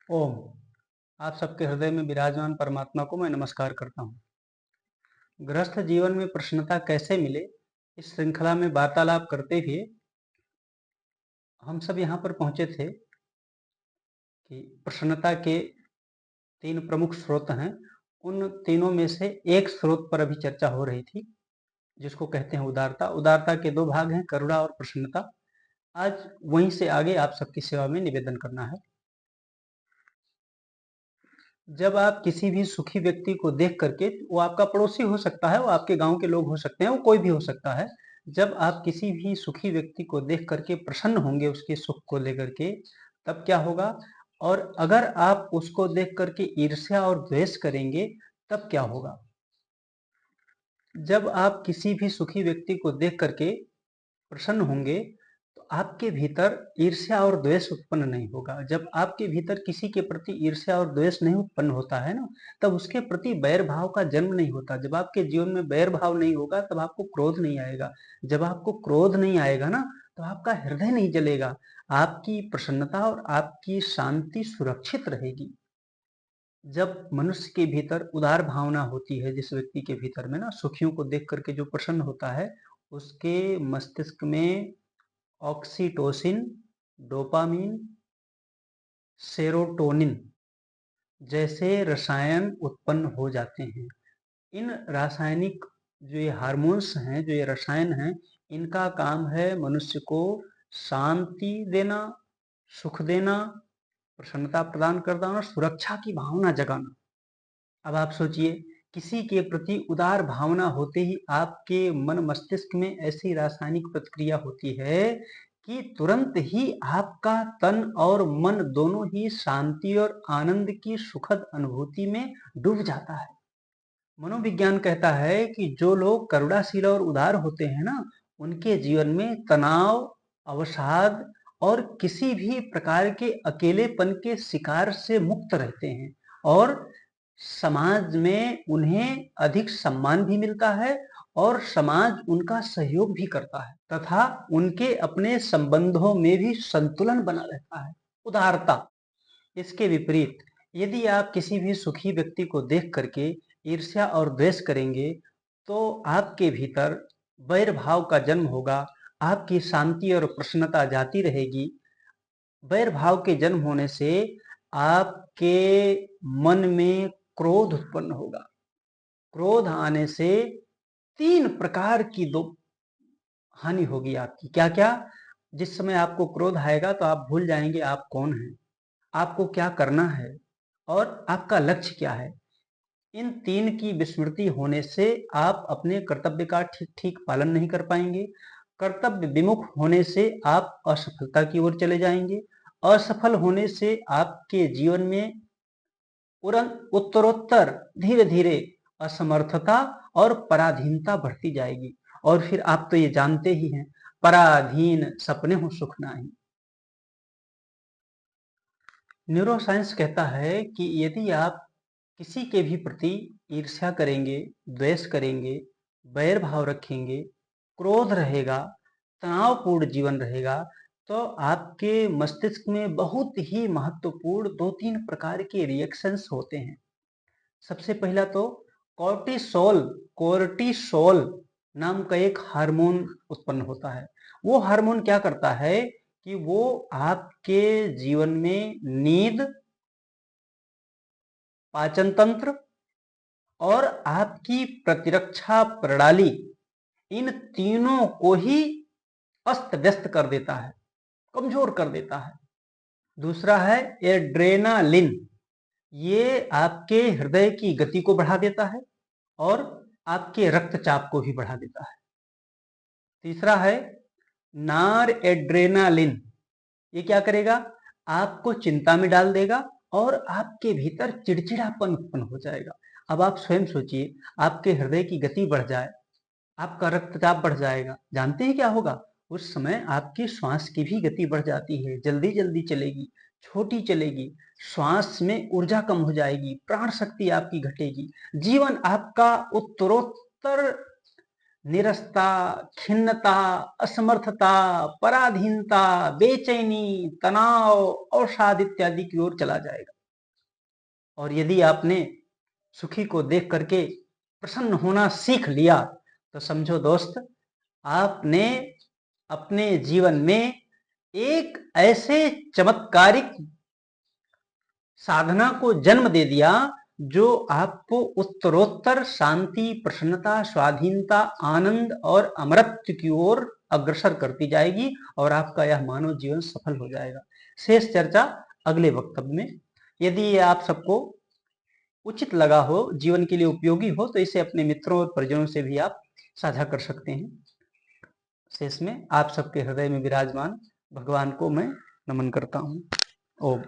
ओम। आप सबके हृदय में विराजमान परमात्मा को मैं नमस्कार करता हूँ। गृहस्थ जीवन में प्रसन्नता कैसे मिले, इस श्रृंखला में वार्तालाप करते हुए हम सब यहाँ पर पहुँचे थे कि प्रसन्नता के तीन प्रमुख स्रोत हैं। उन तीनों में से एक स्रोत पर अभी चर्चा हो रही थी, जिसको कहते हैं उदारता। उदारता के दो भाग हैं, करुणा और प्रसन्नता। आज वहीं से आगे आप सबकी सेवा में निवेदन करना है। जब आप किसी भी सुखी व्यक्ति को देख करके, वो आपका पड़ोसी हो सकता है, वो आपके गांव के लोग हो सकते हैं, वो कोई भी हो सकता है। जब आप किसी भी सुखी व्यक्ति को देख करके प्रसन्न होंगे उसके सुख को लेकर के, तब क्या होगा? और अगर आप उसको देख करके ईर्ष्या और द्वेष करेंगे, तब क्या होगा? जब आप किसी भी सुखी व्यक्ति को देख करके प्रसन्न होंगे, तो आपके भीतर ईर्ष्या और द्वेष उत्पन्न नहीं होगा। जब आपके भीतर किसी के प्रति ईर्ष्या और द्वेष नहीं उत्पन्न होता है ना, तब उसके प्रति बैर भाव का जन्म नहीं होता। जब आपके जीवन में बैर भाव नहीं होगा, तब आपको क्रोध नहीं आएगा। जब आपको क्रोध नहीं आएगा ना, तो आपका हृदय नहीं जलेगा। आपकी प्रसन्नता और आपकी शांति सुरक्षित रहेगी। जब मनुष्य के भीतर उदार भावना होती है, जिस व्यक्ति के भीतर में ना, सुखियों को देख करके जो प्रसन्न होता है, उसके मस्तिष्क में ऑक्सीटोसिन, डोपामीन, सेरोटोनिन जैसे रसायन उत्पन्न हो जाते हैं। इन रासायनिक जो ये हार्मोन्स हैं, जो ये रसायन हैं, इनका काम है मनुष्य को शांति देना, सुख देना, प्रसन्नता प्रदान करना और सुरक्षा की भावना जगाना। अब आप सोचिए, किसी के प्रति उदार भावना होते ही आपके मन मस्तिष्क में ऐसी रासायनिक प्रतिक्रिया होती है कि तुरंत ही आपका तन और मन दोनों ही शांति और आनंद की सुखद अनुभूति में डूब जाता है। मनोविज्ञान कहता है कि जो लोग करुणाशील और उदार होते हैं ना, उनके जीवन में तनाव, अवसाद और किसी भी प्रकार के अकेलेपन के शिकार से मुक्त रहते हैं, और समाज में उन्हें अधिक सम्मान भी मिलता है और समाज उनका सहयोग भी करता है, तथा उनके अपने संबंधों में भी संतुलन बना रहता है। उदारता। इसके विपरीत, यदि आप किसी भी सुखी व्यक्ति को देख करके ईर्ष्या और द्वेष करेंगे, तो आपके भीतर वैर भाव का जन्म होगा। आपकी शांति और प्रसन्नता जाती रहेगी। वैर भाव के जन्म होने से आपके मन में क्रोध उत्पन्न होगा। क्रोध आने से तीन प्रकार की दो हानि होगी आपकी। क्या क्या? जिस समय आपको क्रोध आएगा, तो आप भूल जाएंगे आप कौन हैं, आपको क्या करना है और आपका लक्ष्य क्या है। इन तीन की विस्मृति होने से आप अपने कर्तव्य का ठीक ठीक पालन नहीं कर पाएंगे। कर्तव्य विमुख होने से आप असफलता की ओर चले जाएंगे। असफल होने से आपके जीवन में उत्तरोत्तर धीरे धीरे असमर्थता और पराधीनता बढ़ती जाएगी। और फिर आप तो ये जानते ही हैं, पराधीन सपने हो सुख नाही। न्यूरोसाइंस कहता है कि यदि आप किसी के भी प्रति ईर्ष्या करेंगे, द्वेष करेंगे, बैर भाव रखेंगे, क्रोध रहेगा, तनावपूर्ण जीवन रहेगा, तो आपके मस्तिष्क में बहुत ही महत्वपूर्ण दो तीन प्रकार के रिएक्शंस होते हैं। सबसे पहला तो कॉर्टिसोल कोर्टिसोल नाम का एक हार्मोन उत्पन्न होता है। वो हार्मोन क्या करता है कि वो आपके जीवन में नींद, पाचन तंत्र और आपकी प्रतिरक्षा प्रणाली, इन तीनों को ही अस्त व्यस्त कर देता है, कमजोर कर देता है। दूसरा है एड्रेनालिन। ये आपके हृदय की गति को बढ़ा देता है और आपके रक्तचाप को भी बढ़ा देता है। तीसरा है नार एड्रेनालिन। ये क्या करेगा? आपको चिंता में डाल देगा और आपके भीतर चिड़चिड़ापन उत्पन्न हो जाएगा। अब आप स्वयं सोचिए, आपके हृदय की गति बढ़ जाए, आपका रक्तचाप बढ़ जाएगा, जानते हैं क्या होगा? उस समय आपकी श्वास की भी गति बढ़ जाती है, जल्दी जल्दी चलेगी, छोटी चलेगी, श्वास में ऊर्जा कम हो जाएगी, प्राण शक्ति आपकी घटेगी, जीवन आपका उत्तरोत्तर निरस्ता, खिन्नता, असमर्थता, पराधीनता, बेचैनी, तनाव, अवसाद इत्यादि की ओर चला जाएगा। और यदि आपने सुखी को देख करके प्रसन्न होना सीख लिया तो समझो दोस्त, आपने अपने जीवन में एक ऐसे चमत्कारिक साधना को जन्म दे दिया जो आपको उत्तरोत्तर शांति, प्रसन्नता, स्वाधीनता, आनंद और अमरत्व की ओर अग्रसर करती जाएगी और आपका यह मानव जीवन सफल हो जाएगा। शेष चर्चा अगले वक्तव्य में। यदि ये आप सबको उचित लगा हो, जीवन के लिए उपयोगी हो, तो इसे अपने मित्रों और परिजनों से भी आप साझा कर सकते हैं। शेष में आप सबके हृदय में विराजमान भगवान को मैं नमन करता हूँ। ओम।